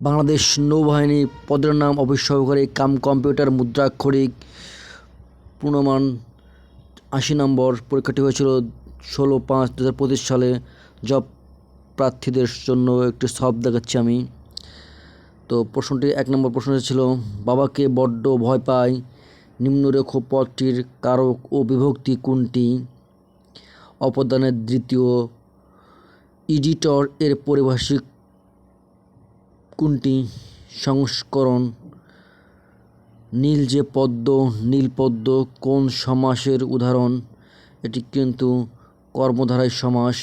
বাংলাদেশ নৌবাহিনী পদের নাম অফিস সহকারী কাম কম্পিউটার মুদ্রাক্ষরিক পূর্ণমান ৮০ নম্বর। পরীক্ষাটি হয়েছিল ১৬/৫/২০২৫ সালে। জব প্রার্থীদের জন্য একটি সলভ দেখাচ্ছি আমি। তো প্রশ্নটি ১ নম্বর প্রশ্ন ছিল, বাবাকে বড্ড ভয় পায় নিম্নরেখ পদটির কারক ও বিভক্তি কোনটি? অপদানের দ্বিতীয় এডিটর এর পারিভাষিক কোনটি? সংস্করণ। নীল যে পদ্ম, নীলপদ্ম কোন সমাসের উদাহরণ? এটি কিন্তু কর্মধারয় সমাস।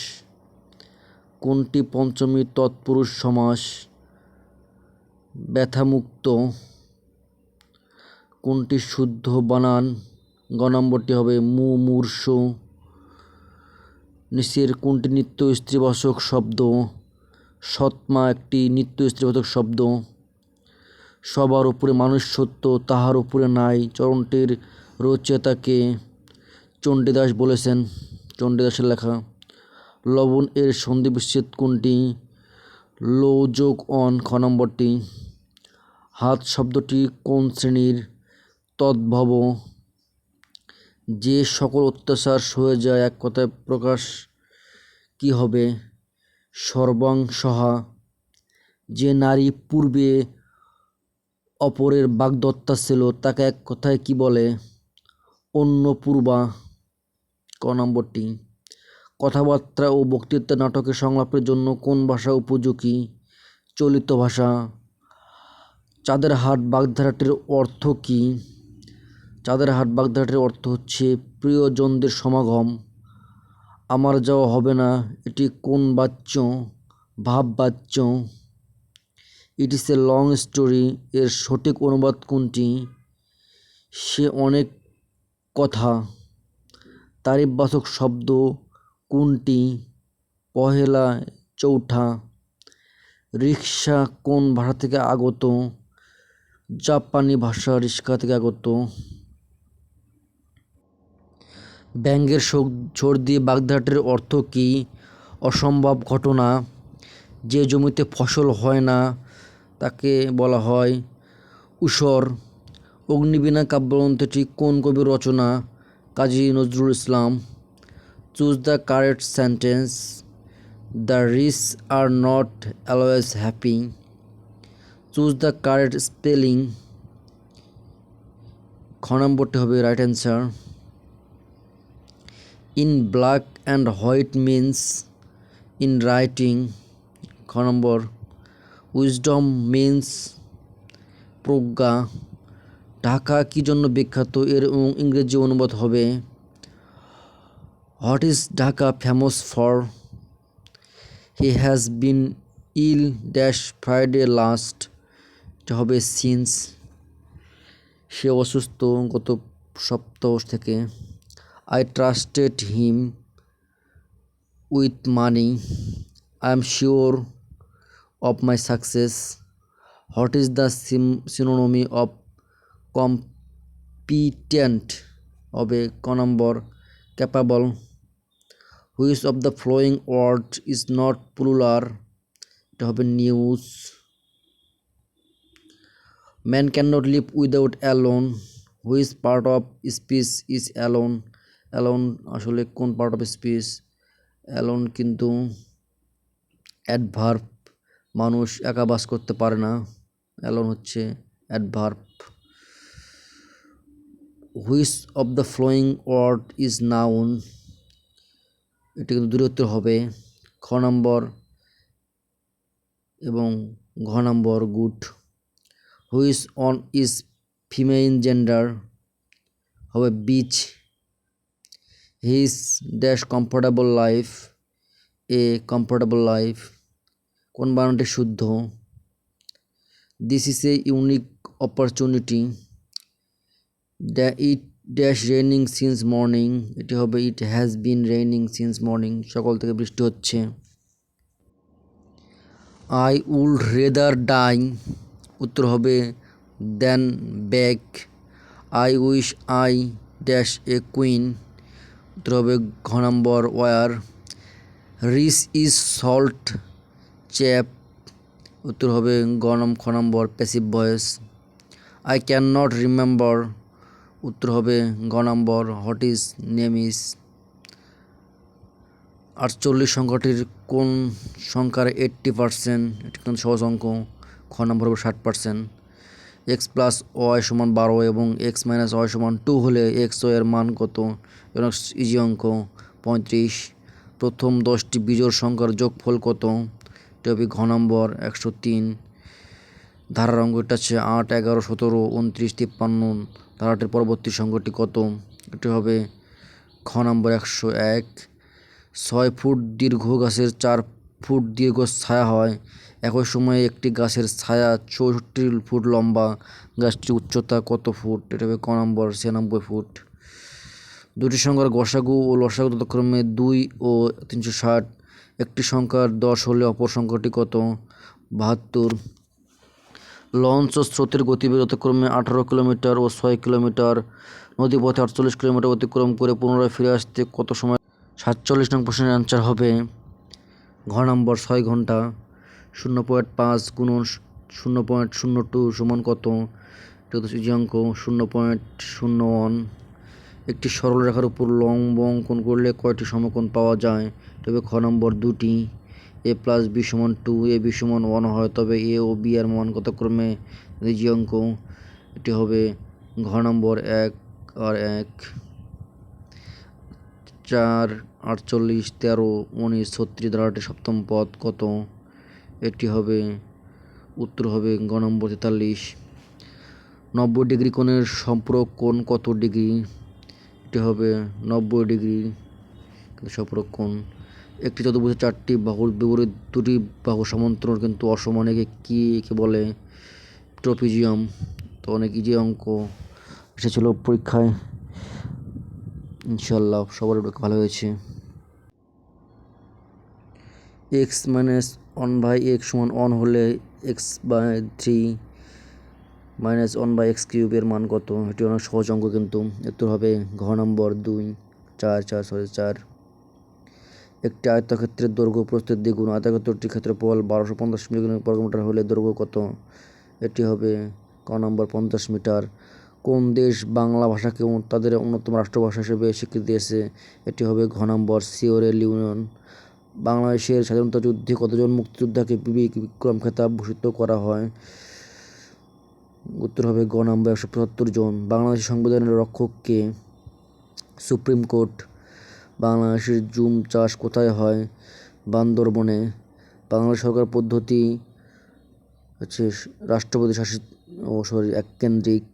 কোনটি পঞ্চমী তৎপুরুষ সমাস? ব্যথামুক্ত। কোনটি শুদ্ধ বানান? গ নম্বরটি হবে মুমূর্ষু। নিচের কোনটি নিত্য স্ত্রীবাচক শব্দ? সৎমা একটি নিত্য স্ত্রীবাচক শব্দ। সবার উপরে মানুষ সত্য, তাহার উপরে নাই। চরণটির রচয়িতাকে চণ্ডীদাস বলেছেন, চণ্ডীদাসের লেখা। লবণ এর সন্ধি বিচ্ছেদ কোনটি? লো যোগ অন, খ নম্বরটি। হাত শব্দটি কোন শ্রেণীর? তদ্ভব। যে সকল অত্যাচার সয়ে যায় এক কথায় প্রকাশ কি হবে? সর্বাংশহা। যে নারী পূর্বে অপরের বাগদত্তা ছিল তাকে এক কথায় কি বলে? অন্নপূর্বা, ক নম্বরটি। কথাবার্তা ও বক্তৃতা নাটকের সংলাপের জন্য কোন ভাষা উপযোগী? চলিত ভাষা। চাঁদের হাট বাগধারাটির অর্থ কী? চাঁদের হাট বাগধারাটির অর্থ হচ্ছে প্রিয়জনদের সমাগম। আমার যাওয়া হবে না, এটি কোন বাচ্য? ভাববাচ্য। It is a long story এর সঠিক অনুবাদ কোনটি? সে অনেক কথা। তারিফবাচক শব্দ কোনটি? পহেলা, চৌঠা। রিকশা কোন ভাষা থেকে আগত? জাপানি ভাষা রিক্সা থেকে আগত। ব্যাঙের সর্দি বাগধারাটির অর্থ কী? অসম্ভব ঘটনা। যে জমিতে ফসল হয় না তাকে বলা হয় ঊষর। অগ্নিবীণা কাব্যগ্রন্থটি কোন কবির রচনা? Kazi Nazrul Islam. Choose the correct sentence. The rich are not always happy. Choose the correct spelling. খ নম্বরটি হবে right answer. In black and white means in writing, খ নম্বর। উইজডম মিন্স প্রজ্ঞা। ঢাকা কী জন্য বিখ্যাত? এর ইংরেজি অনুবাদ হবে what is Dhaka famous for? He has been ill dash Friday last, এটা হবে সিন্স। সে অসুস্থ গত সপ্তাহ থেকে। I trusted him with money. I am sure of my success. What is the synonym of competent? হবে ক নম্বর capable. Which of the following word is not plural? এটা হবে news. Man can not live without alone. Which part of speech is alone? Alone আসলে কোন part of speech? Alone কিন্তু adverb. মানুষ একা বাস করতে পারে না, অ্যালোন হচ্ছে adverb. Which of the following word is noun? এটা কিন্তু দুই উত্তর হবে, খ নম্বর এবং ঘ নম্বর good. Which one is feminine gender? হবে bitch. His dash comfortable life, a comfortable life. কোন বানানটি শুদ্ধ? This is a unique opportunity. It dash raining since morning, এটি হবে it has been raining since morning, সকাল থেকে বৃষ্টি হচ্ছে। আই উড রেদার ডাই, উত্তর হবে than beg. I wish I dash a queen, উত্তর হবে ঘ number were. Rich is salt chap, উত্তর হবে খ number passive voice. I can not remember, উত্তর হবে গ number what is name is. 48 সংখ্যাটির কোন সংখ্যার 80%, এটি কিন্তু সহজ অঙ্ক, খ নম্বর হবে 60%। এক্স প্লাস ওয়াই সমান 12 এবং এক্স মাইনাস ওয়াই সমান 2 হলে এক্স ও এর মান কত? এবং ইজি অঙ্ক 35। প্রথম 10টি বিজোড় সংখ্যার যোগফল কত? এটি হবে ঘ নম্বর 103। ধারার অঙ্কটা হচ্ছে 8, 11, 17, 29, 53। ধারাটির পরবর্তী সংখ্যাটি কত? এটি হবে খ নম্বর 101। 6 ফুট দীর্ঘ গাছের 4 ফুট দীর্ঘ ছায়া হয়, একই সময়ে একটি গাছের ছায়া 64 ফুট লম্বা, গাছটির উচ্চতা কত ফুট? এটা হবে ক নম্বর 96 ফুট। দুটি সংখ্যার গসাগু ও লসাগু যথাক্রমে 2 ও 360। একটি সংখ্যার 10 হলে অপর সংখ্যাটি কত? 72। লঞ্চ স্রোতের গতিবেগ যথাক্রমে 18 কিলোমিটার ও 6 কিলোমিটার, নদীপথে 48 কিলোমিটার অতিক্রম করে পুনরায় ফিরে আসতে কত সময়? 47 নং প্রশ্নের অ্যান্সার হবে ঘ নম্বর 6 ঘন্টা। 0.5 গুণন 0.02 সমান কত? এটা হচ্ছে ইজি অঙ্ক 0.01। একটি সরল রেখার উপর লম্ব অঙ্কন করলে কয়টি সমকোণ পাওয়া যায়? তবে খ নম্বর 2টি। এ প্লাস বি সমান 2, এ বি সমান 1 হয়, তবে এ ও বি এর মান কতক্রমে? ইজি অঙ্ক, এটি হবে ঘ নম্বর 1 আর 1। 4, 48, 13, 19, 36 ধারাটির সপ্তম পদ কত? এটি হবে উত্তর হবে গ নম্বর 43। 90 ডিগ্রি কোণের সম্পূরক কোণ কত ডিগ্রি? এটি হবে 90 ডিগ্রি সম্পূরক কোণ। একটি চতুর্ভুজের 4টি বাহুর বিপরীত 2টি বাহু সমান্তরাল কিন্তু অসমান, একে বলে? ট্রপিজিয়াম। তো অনেক ইজি অঙ্ক এসেছিল পরীক্ষায়, ইনশাল্লাহ সবার ভালো হয়েছে। এক্স মাইনাস 1/x সমান 1 হলে x/3 মাইনাস 1/x কিউব এর মান কত? এটি অনেক সহজ অঙ্ক কিন্তু, উত্তর হবে ঘ নম্বর 2, 4। একটি আয়তক্ষেত্রের দৈর্ঘ্য প্রস্থের দ্বিগুণ, আয়তক্ষেত্রটির ক্ষেত্রফল 1250 বর্গমিটার হলে দৈর্ঘ্য কত? এটি হবে ক নম্বর 50 মিটার। কোন দেশ বাংলা ভাষাকে তাদের অন্যতম রাষ্ট্রভাষা হিসেবে স্বীকৃতি দিয়েছে? এটি হবে ঘ নম্বর সিয়েরা লিওন। বাংলাদেশের স্বাধীনতা যুদ্ধে কতজন মুক্তিযোদ্ধাকে বিক্রম খেতাব ভূষিত করা হয়? উত্তর হবে গ নম্বর 175 জন। বাংলাদেশের সংবিধানের রক্ষক কে? Supreme court. বাংলাদেশের জুম চাষ কোথায় হয়? বান্দরবনে। বাংলাদেশ সরকার পদ্ধতি হচ্ছে রাষ্ট্রপতি শাসিত এককেন্দ্রিক।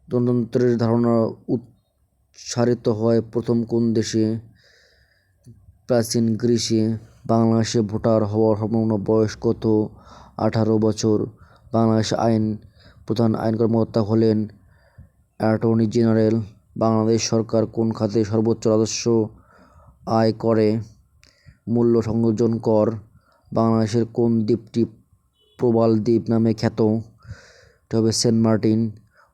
গণতন্ত্রের ধারণা উৎসারিত হয় প্রথম কোন দেশে? প্রাচীন গ্রিসে। বাংলাদেশে ভোটার হওয়ার সর্বনিম্ন বয়স কত? 18 বছর। বাংলাদেশ প্রধান আইন কর্মকর্তা হলেন অ্যাটর্নি জেনারেল। বাংলাদেশ সরকার কোন খাতে সর্বোচ্চ রাজস্ব আয় করে? মূল্য সংযোজন কর। বাংলাদেশের কোন দ্বীপটি প্রবাল দ্বীপ নামে খ্যাত? এটা হবে সেন্ট মার্টিন।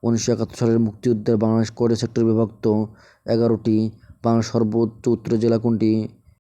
1971 সালের মুক্তিযুদ্ধে বাংলাদেশ কয়টি সেক্টরে বিভক্ত? 11টি। বাংলাদেশের সর্বোচ্চ উত্তরের জেলা কোনটি?